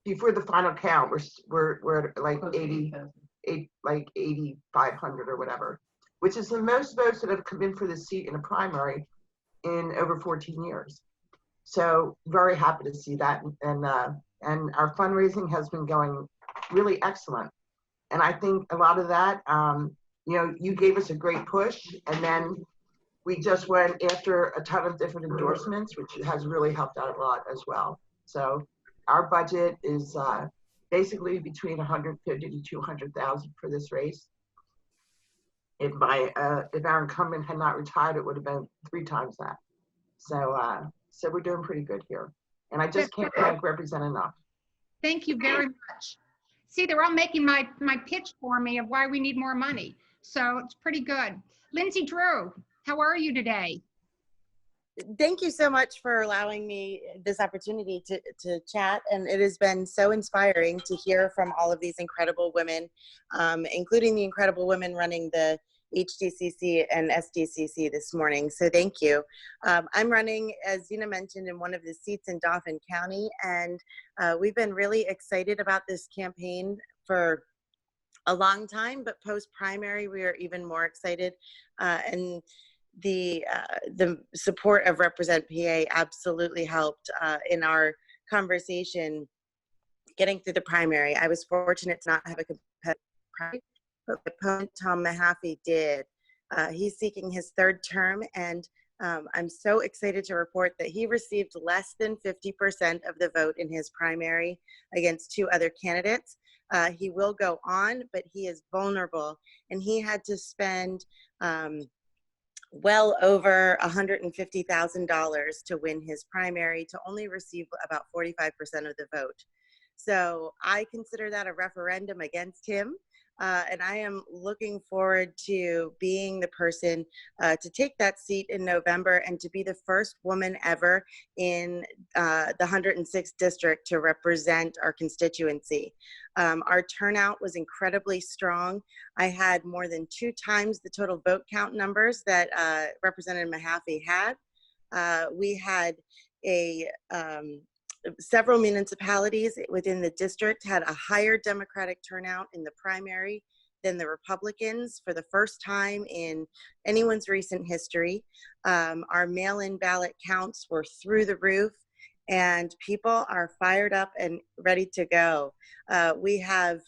before the final count, we're at like 8,500 or whatever, which is the most votes that have come in for the seat in a primary in over 14 years. So very happy to see that. And our fundraising has been going really excellent. And I think a lot of that, you know, you gave us a great push, and then we just went after a ton of different endorsements, which has really helped out a lot as well. So our budget is basically between 150 to 200,000 for this race. If our incumbent had not retired, it would have been 3 times that. So so we're doing pretty good here, and I just can't thank Represent enough. Thank you very much. See, they're all making my pitch for me of why we need more money. So it's pretty good. Lindsay Drew, how are you today? Thank you so much for allowing me this opportunity to chat. And it has been so inspiring to hear from all of these incredible women, including the incredible women running the HDCC and SDCC this morning. So thank you. I'm running, as Zena mentioned, in one of the seats in Dauphin County. And we've been really excited about this campaign for a long time, but post-primary, we are even more excited. And the support of Represent PA absolutely helped in our conversation getting through the primary. I was fortunate to not have a competitive primary, but my opponent, Tom Mahaffey, did. He's seeking his 3rd term, and I'm so excited to report that he received less than 50% of the vote in his primary against 2 other candidates. He will go on, but he is vulnerable, and he had to spend well over $150,000 to win his primary, to only receive about 45% of the vote. So I consider that a referendum against him. And I am looking forward to being the person to take that seat in November and to be the first woman ever in the 106th district to represent our constituency. Our turnout was incredibly strong. I had more than 2 times the total vote count numbers that Representative Mahaffey had. We had several municipalities within the district had a higher Democratic turnout in the primary than the Republicans for the first time in anyone's recent history. Our mail-in ballot counts were through the roof, and people are fired up and ready to go. We have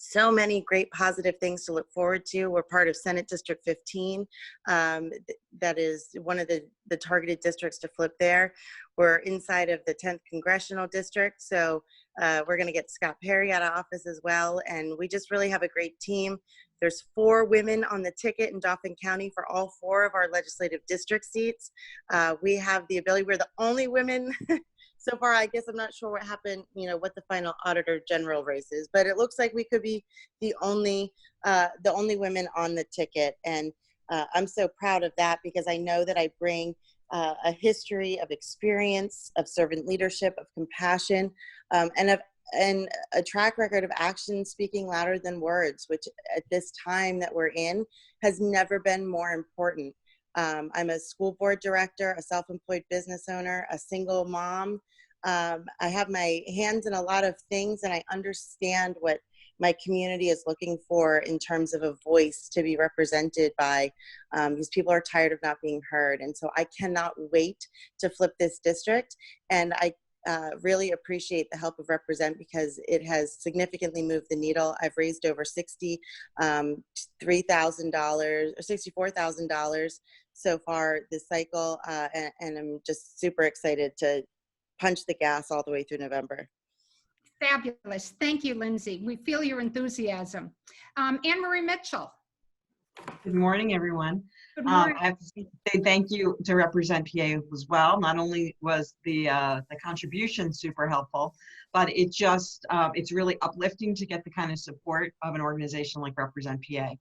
so many great positive things to look forward to. We're part of Senate District 15. That is one of the targeted districts to flip there. We're inside of the 10th Congressional District. So we're gonna get Scott Perry out of office as well. And we just really have a great team. There's 4 women on the ticket in Dauphin County for all 4 of our legislative district seats. We have the ability, we're the only women so far. I guess I'm not sure what happened, you know, what the final Auditor General race is, but it looks like we could be the only women on the ticket. And I'm so proud of that, because I know that I bring a history of experience, of servant leadership, of compassion, and a track record of action speaking louder than words, which at this time that we're in has never been more important. I'm a school board director, a self-employed business owner, a single mom. I have my hands in a lot of things, and I understand what my community is looking for in terms of a voice to be represented by, because people are tired of not being heard. And so I cannot wait to flip this district. And I really appreciate the help of Represent, because it has significantly moved the needle. I've raised over $63,000 or $64,000 so far this cycle, and I'm just super excited to punch the gas all the way through November. Fabulous. Thank you, Lindsay. We feel your enthusiasm. Anne Marie Mitchell. Good morning, everyone. Good morning. I have to say thank you to Represent PA as well. Not only was the contribution super helpful, but it just it's really uplifting to get the kind of support of an organization like Represent PA.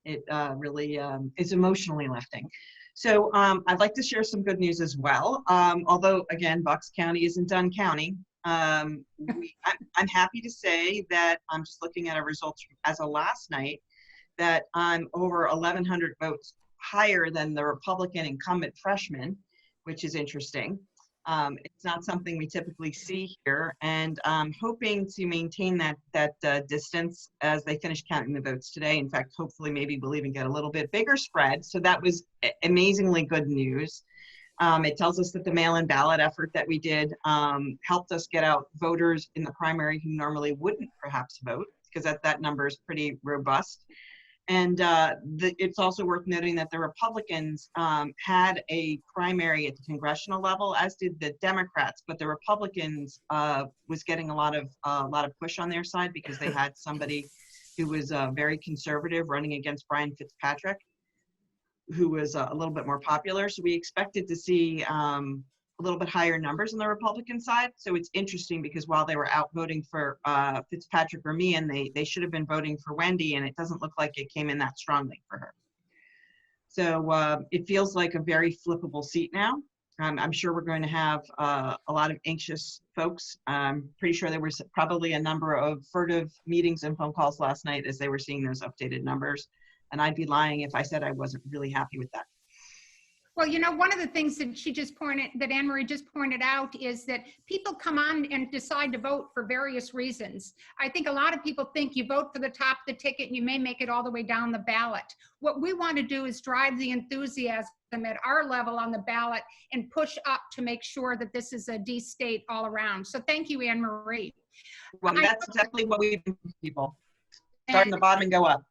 It really is emotionally lifting. So I'd like to share some good news as well. Although again, Bucks County isn't done counting. I'm happy to say that I'm just looking at our results as of last night, that I'm over 1,100 votes higher than the Republican incumbent freshman, which is interesting. It's not something we typically see here, and hoping to maintain that distance as they finish counting the votes today. In fact, hopefully maybe we'll even get a little bit bigger spread. So that was amazingly good news. It tells us that the mail-in ballot effort that we did helped us get out voters in the primary who normally wouldn't perhaps vote, because that number is pretty robust. And it's also worth noting that the Republicans had a primary at the congressional level, as did the Democrats. But the Republicans was getting a lot of push on their side because they had somebody who was very conservative running against Brian Fitzpatrick, who was a little bit more popular. So we expected to see a little bit higher numbers on the Republican side. So it's interesting because while they were out voting for Fitzpatrick or me, and they should have been voting for Wendy, and it doesn't look like it came in that strongly for her. So it feels like a very flippable seat now. I'm sure we're going to have a lot of anxious folks. I'm pretty sure there was probably a number of furtive meetings and phone calls last night as they were seeing those updated numbers. And I'd be lying if I said I wasn't really happy with that. Well, you know, one of the things that Anne Marie just pointed out is that people come on and decide to vote for various reasons. I think a lot of people think you vote for the top of the ticket and you may make it all the way down the ballot. What we want to do is drive the enthusiasm at our level on the ballot and push up to make sure that this is a D state all around. So thank you, Anne Marie. Well, that's definitely what we do for people. Start from the bottom and go up.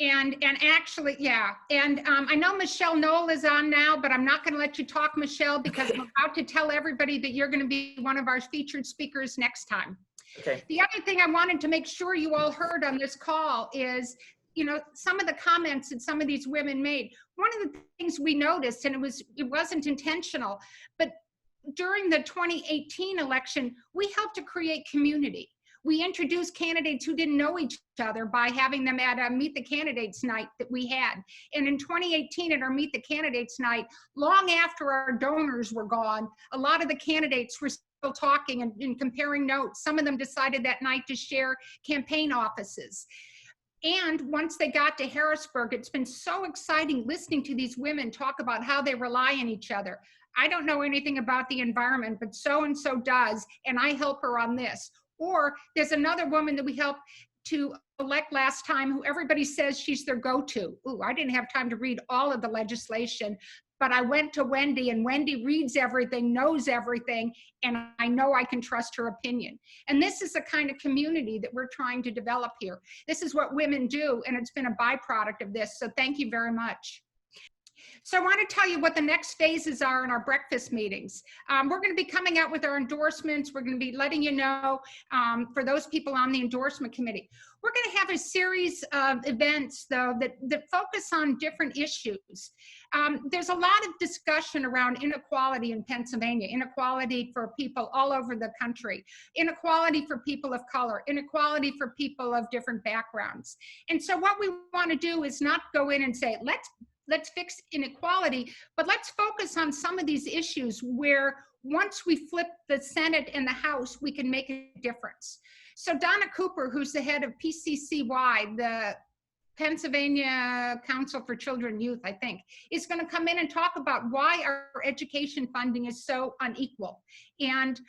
And actually, yeah. And I know Michelle Knoll is on now, but I'm not going to let you talk, Michelle, because I'm about to tell everybody that you're going to be one of our featured speakers next time. Okay. The other thing I wanted to make sure you all heard on this call is, you know, some of the comments that some of these women made. One of the things we noticed, and it wasn't intentional, but during the 2018 election, we helped to create community. We introduced candidates who didn't know each other by having them at a Meet the Candidates night that we had. And in 2018 at our Meet the Candidates night, long after our donors were gone, a lot of the candidates were still talking and comparing notes. Some of them decided that night to share campaign offices. And once they got to Harrisburg, it's been so exciting listening to these women talk about how they rely on each other. I don't know anything about the environment, but so-and-so does, and I help her on this. Or there's another woman that we helped to elect last time who everybody says she's their go-to. Ooh, I didn't have time to read all of the legislation, but I went to Wendy, and Wendy reads everything, knows everything, and I know I can trust her opinion. And this is the kind of community that we're trying to develop here. This is what women do, and it's been a byproduct of this. So thank you very much. So I want to tell you what the next phases are in our breakfast meetings. We're going to be coming out with our endorsements. We're going to be letting you know for those people on the endorsement committee. We're going to have a series of events, though, that focus on different issues. There's a lot of discussion around inequality in Pennsylvania, inequality for people all over the country, inequality for people of color, inequality for people of different backgrounds. And so what we want to do is not go in and say, let's fix inequality, but let's focus on some of these issues where once we flip the Senate and the House, we can make a difference. So Donna Cooper, who's the head of PCCY, the Pennsylvania Council for Children and Youth, I think, is going to come in and talk about why our education funding is so unequal and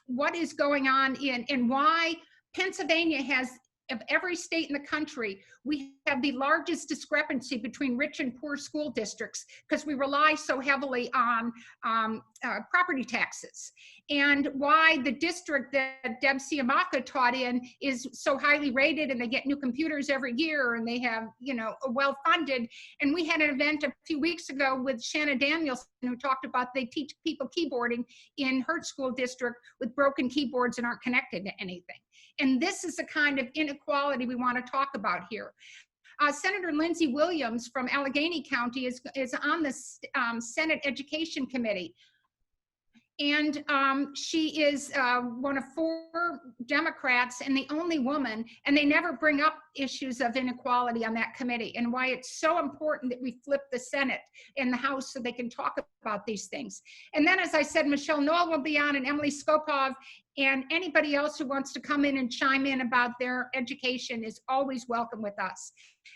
what is going on and why Pennsylvania has, of every state in the country, we have the largest discrepancy between rich and poor school districts because we rely so heavily on property taxes. And why the district that Deb Siamaka taught in is so highly rated, and they get new computers every year, and they have, you know, well-funded. And we had an event a few weeks ago with Shanna Danielson, who talked about they teach people keyboarding in her school district with broken keyboards and aren't connected to anything. And this is the kind of inequality we want to talk about here. Senator Lindsey Williams from Allegheny County is on the Senate Education Committee. And she is one of 4 Democrats and the only woman, and they never bring up issues of inequality on that committee, and why it's so important that we flip the Senate and the House so they can talk about these things. And then, as I said, Michelle Knoll will be on, and Emily Skopov, and anybody else who wants to come in and chime in about their education is always welcome with us.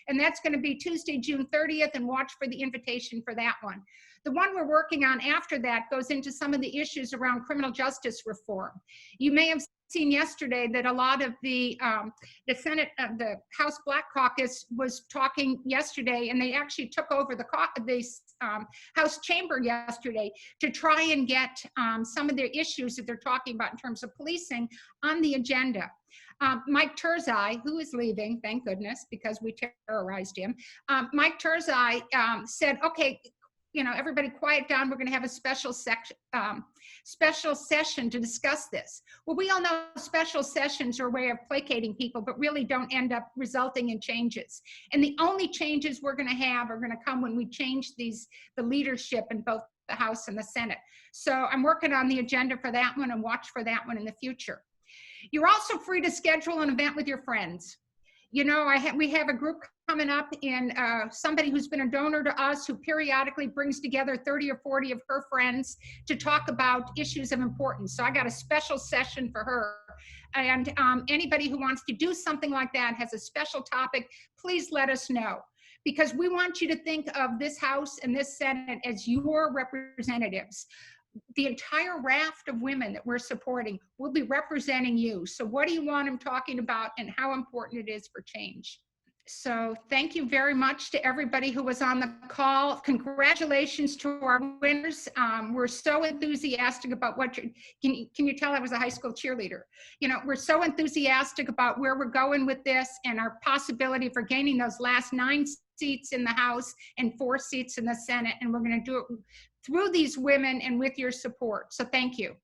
And that's going to be Tuesday, June 30th, and watch for the invitation for that one. The one we're working on after that goes into some of the issues around criminal justice reform. You may have seen yesterday that a lot of the House Black Caucus was talking yesterday, and they actually took over the House chamber yesterday to try and get some of their issues that they're talking about in terms of policing on the agenda. Mike Turzai, who is leaving, thank goodness, because we terrorized him. Mike Turzai said, okay, you know, everybody quiet down. We're going to have a special session to discuss this. Well, we all know special sessions are a way of placating people, but really don't end up resulting in changes. And the only changes we're going to have are going to come when we change the leadership in both the House and the Senate. So I'm working on the agenda for that one, and watch for that one in the future. You're also free to schedule an event with your friends. You know, we have a group coming up, and somebody who's been a donor to us who periodically brings together 30 or 40 of her friends to talk about issues of importance. So I got a special session for her. And anybody who wants to do something like that, has a special topic, please let us know. Because we want you to think of this House and this Senate as your representatives. The entire raft of women that we're supporting will be representing you. So what do you want them talking about, and how important it is for change? So thank you very much to everybody who was on the call. Congratulations to our winners. We're so enthusiastic about what can you tell I was a high school cheerleader? You know, we're so enthusiastic about where we're going with this, and our possibility for gaining those last 9 seats in the House and 4 seats in the Senate. And we're going to do it through these women and with your support. So thank you.